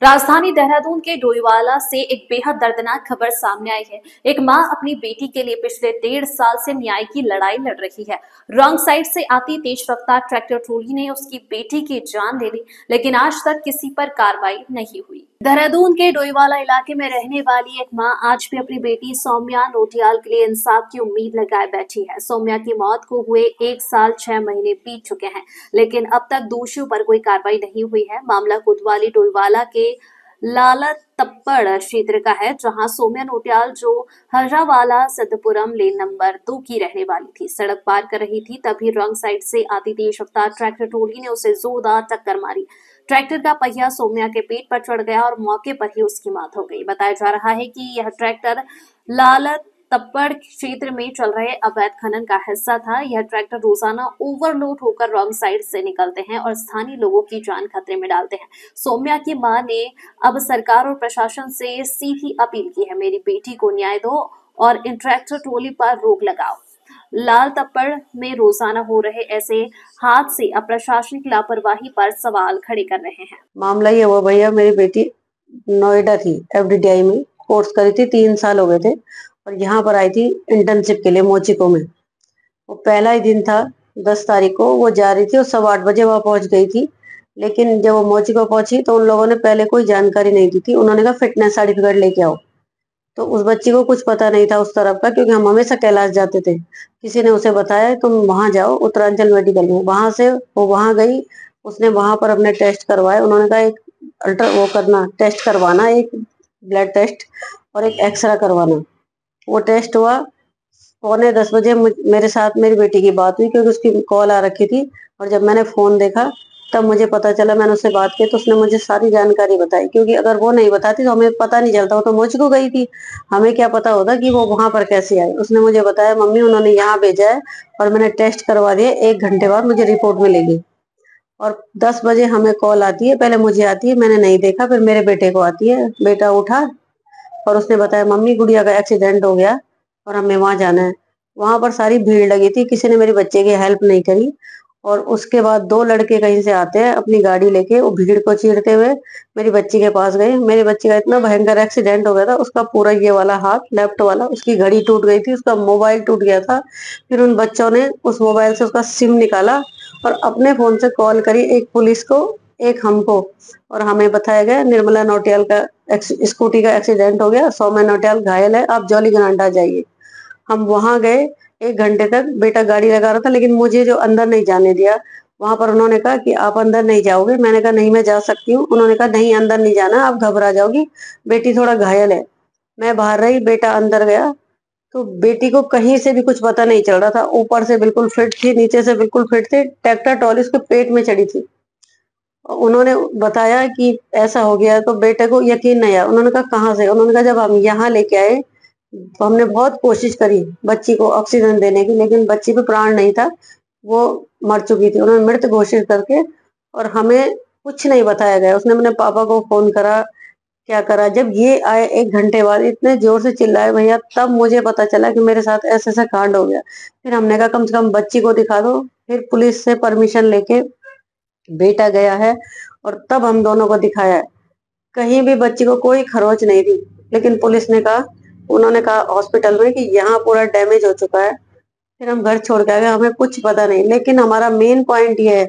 राजधानी देहरादून के डोईवाला से एक बेहद दर्दनाक खबर सामने आई है। एक मां अपनी बेटी के लिए पिछले 1.5 साल से न्याय की लड़ाई लड़ रही है। रॉन्ग साइड से आती तेज रफ्तार ट्रैक्टर ट्रॉली ने उसकी बेटी की जान ले ली, लेकिन आज तक किसी पर कार्रवाई नहीं हुई। देहरादून के डोईवाला इलाके में रहने वाली एक मां आज भी अपनी बेटी सौम्या नोटियाल के लिए इंसाफ की उम्मीद लगाए बैठी है। सौम्या की मौत को हुए 1 साल 6 महीने बीत चुके हैं, लेकिन अब तक दोषियों पर कोई कार्रवाई नहीं हुई है। मामला कोतवाली डोईवाला के लाला तप्पड़ क्षेत्र का है, जहां सौम्या नोटियाल जो हर्रावाला सिद्धपुरम लेन नंबर 2 की रहने वाली थी, सड़क पार कर रही थी, तभी रॉन्ग साइड से आती तेज रफ्तार ट्रैक्टर ट्रॉली ने उसे जोरदार टक्कर मारी। ट्रैक्टर का पहिया सौम्या के पेट पर चढ़ गया और मौके पर ही उसकी मौत हो गई। बताया जा रहा है कि यह ट्रैक्टर लाला तप्पड़ क्षेत्र में चल रहे अवैध खनन का हिस्सा था। यह ट्रैक्टर रोजाना ओवरलोड होकर रॉन्ग साइड से निकलते हैं और स्थानीय लोगों की जान खतरे में डालते हैं। सौम्या की मां ने अब सरकार और प्रशासन से सीधी अपील की है, मेरी बेटी को न्याय दो और इन ट्रैक्टर ट्रॉली पर रोक लगाओ। लाल तप्पड़ में रोजाना हो रहे ऐसे हादसे अब प्रशासनिक लापरवाही पर सवाल खड़े कर रहे हैं। मामला ये हुआ भैया, मेरी बेटी नोएडा थी, एफडीटीआई में कोर्स करी थी, 3 साल हो गए थे और यहाँ पर आई थी इंटर्नशिप के लिए मोचिको में। वो पहला ही दिन था, 10 तारीख को वो जा रही थी और 8:15 वहां पहुंच गई थी। लेकिन जब वो मोचिको पहुंची तो उन लोगों ने पहले कोई जानकारी नहीं दी थी। उन्होंने कहा फिटनेस सर्टिफिकेट लेके आओ। तो उस बच्ची को कुछ पता नहीं था उस तरफ का, क्योंकि हम हमेशा कैलाश जाते थे। किसी ने उसे बताया तुम वहां जाओ उत्तरांचल मेडिकल में। वहां से वो वहां गई, उसने वहां पर अपने टेस्ट करवाए। उन्होंने कहा एक अल्ट्रा वो करना, टेस्ट करवाना, एक ब्लड टेस्ट और एक एक्सरा करवाना। वो टेस्ट हुआ। 9:45 मेरे साथ मेरी बेटी की बात हुई, क्योंकि उसकी कॉल आ रखी थी। और जब मैंने फोन देखा तब मुझे पता चला, मैंने उससे बात की तो उसने मुझे सारी जानकारी बताई, क्योंकि अगर वो नहीं बताती तो हमें पता नहीं चलता। वो तो मुझको गई थी, हमें क्या पता होता कि वो वहां पर कैसे आई। उसने मुझे बताया मम्मी उन्होंने यहाँ भेजा है और मैंने टेस्ट करवा दिया, 1 घंटे बाद मुझे रिपोर्ट मिलेगी। और 10 बजे हमें कॉल आती है, पहले मुझे आती है, मैंने नहीं देखा, फिर मेरे बेटे को आती है। बेटा उठा और उसने बताया मम्मी गुड़िया का एक्सीडेंट हो गया और हमें वहां जाना है। वहां पर सारी भीड़ लगी थी, किसी ने मेरे बच्चे की हेल्प नहीं करी। और उसके बाद 2 लड़के कहीं से आते हैं अपनी गाड़ी लेके, वो भीड़ को चीरते हुए मेरी बच्ची के पास गए। मेरी बच्ची का इतना भयंकर एक्सीडेंट हो गया था, उसका पूरा ये वाला हाथ, लेफ्ट वाला, उसकी घड़ी टूट गई थी, उसका मोबाइल टूट गया था। फिर उन बच्चों ने उस मोबाइल से उसका सिम निकाला और अपने फोन से कॉल करी, एक पुलिस को, एक हमको। और हमें बताया गया निर्मला नौटियाल का स्कूटी का एक्सीडेंट हो गया, सौम्या नौटियाल घायल है, आप जॉलीग्रांट आ जाइए। हम वहां गए, 1 घंटे तक बेटा गाड़ी लगा रहा था, लेकिन मुझे जो अंदर नहीं जाने दिया। वहां पर उन्होंने कहा कि आप अंदर नहीं जाओगे। मैंने कहा नहीं मैं जा सकती हूँ। उन्होंने कहा नहीं अंदर नहीं जाना, आप घबरा जाओगी, बेटी थोड़ा घायल है। मैं बाहर रही, बेटा अंदर गया। तो बेटी को कहीं से भी कुछ पता नहीं चल रहा था, ऊपर से बिल्कुल फिट थी, नीचे से बिल्कुल फिट थी, ट्रैक्टर ट्रॉली उसके पेट में चढ़ी थी। उन्होंने बताया कि ऐसा हो गया, तो बेटे को यकीन नहीं आया। उन्होंने कहा कहाँ से? उन्होंने कहा जब हम यहाँ लेके आए तो हमने बहुत कोशिश करी बच्ची को ऑक्सीजन देने की, लेकिन बच्ची पे प्राण नहीं था, वो मर चुकी थी। उन्होंने मृत घोषित करके, और हमें कुछ नहीं बताया गया। उसने अपने पापा को फोन करा, क्या करा। जब ये आए 1 घंटे बाद इतने जोर से चिल्लाए भैया, तब मुझे पता चला कि मेरे साथ ऐसा ऐसा कांड हो गया। फिर हमने कहा कम से कम बच्ची को दिखा दो। फिर पुलिस से परमिशन लेके बेटा गया है और तब हम दोनों को दिखाया है। कहीं भी बच्ची को कोई खरोच नहीं थी, लेकिन पुलिस ने कहा, उन्होंने कहा हॉस्पिटल में कि यहाँ पूरा डैमेज हो चुका है। फिर हम घर छोड़ के आ गए, हमें कुछ पता नहीं। लेकिन हमारा मेन पॉइंट ये है,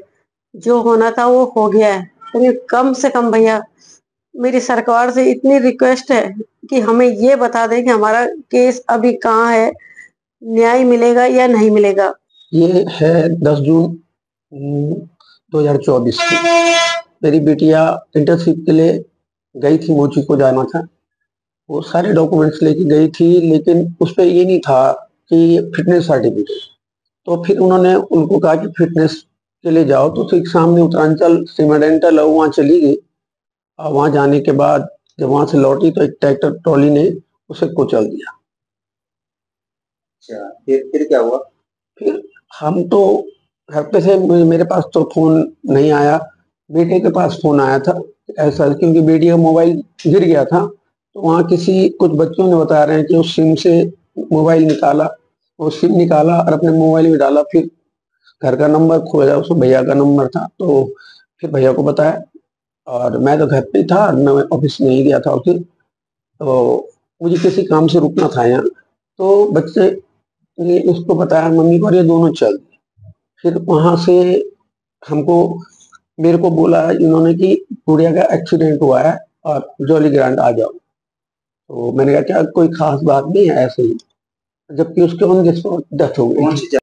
जो होना था वो हो गया है। लेकिन कम से कम भैया मेरी सरकार से इतनी रिक्वेस्ट है कि हमें ये बता दें कि हमारा केस अभी कहाँ है, न्याय मिलेगा या नहीं मिलेगा। ये है 10 जून 2024 की। मेरी बिटिया इंटर्नशिप के लिए गई थी, मोची को जाना था। वो सारे डॉक्यूमेंट्स लेके गई थी, लेकिन उस पर ये नहीं था कि फिटनेस सर्टिफिकेट। तो फिर उन्होंने उनको कहा कि फिटनेस के लिए जाओ, तो ठीक सामने उत्तरांचल सीमेंटेल है, वहाँ चली गई। और वहाँ जाने के बाद जब वहां से लौटी तो एक ट्रैक्टर ट्रॉली ने उसे कुचल दिया। अच्छा, फिर क्या हुआ? फिर हम तो घर पे थे, मेरे पास तो फोन नहीं आया, बेटे के पास फोन आया था ऐसा, क्योंकि बेटी का मोबाइल गिर गया था। तो वहाँ कुछ बच्चों ने बता रहे हैं कि उस सिम से मोबाइल निकाला, वो सिम निकाला और अपने मोबाइल में डाला। फिर घर का नंबर खोजा, उसमें भैया का नंबर था, तो फिर भैया को बताया। और मैं तो घर पे ही था, मैं ऑफिस नहीं गया था उस दिन। तो मुझे किसी काम से रुकना था यहाँ, तो बच्चे ने उसको बताया मम्मी को, और ये दोनों चल दिए। फिर वहां से हमको मेरे को बोला इन्होंने कि गुड़िया का एक्सीडेंट हुआ है और जॉली ग्रांट आ जाओ। तो मैंने कहा क्या कोई खास बात नहीं है, ऐसे ही, जबकि उसके ऑन द स्पॉट डेथ हो गई।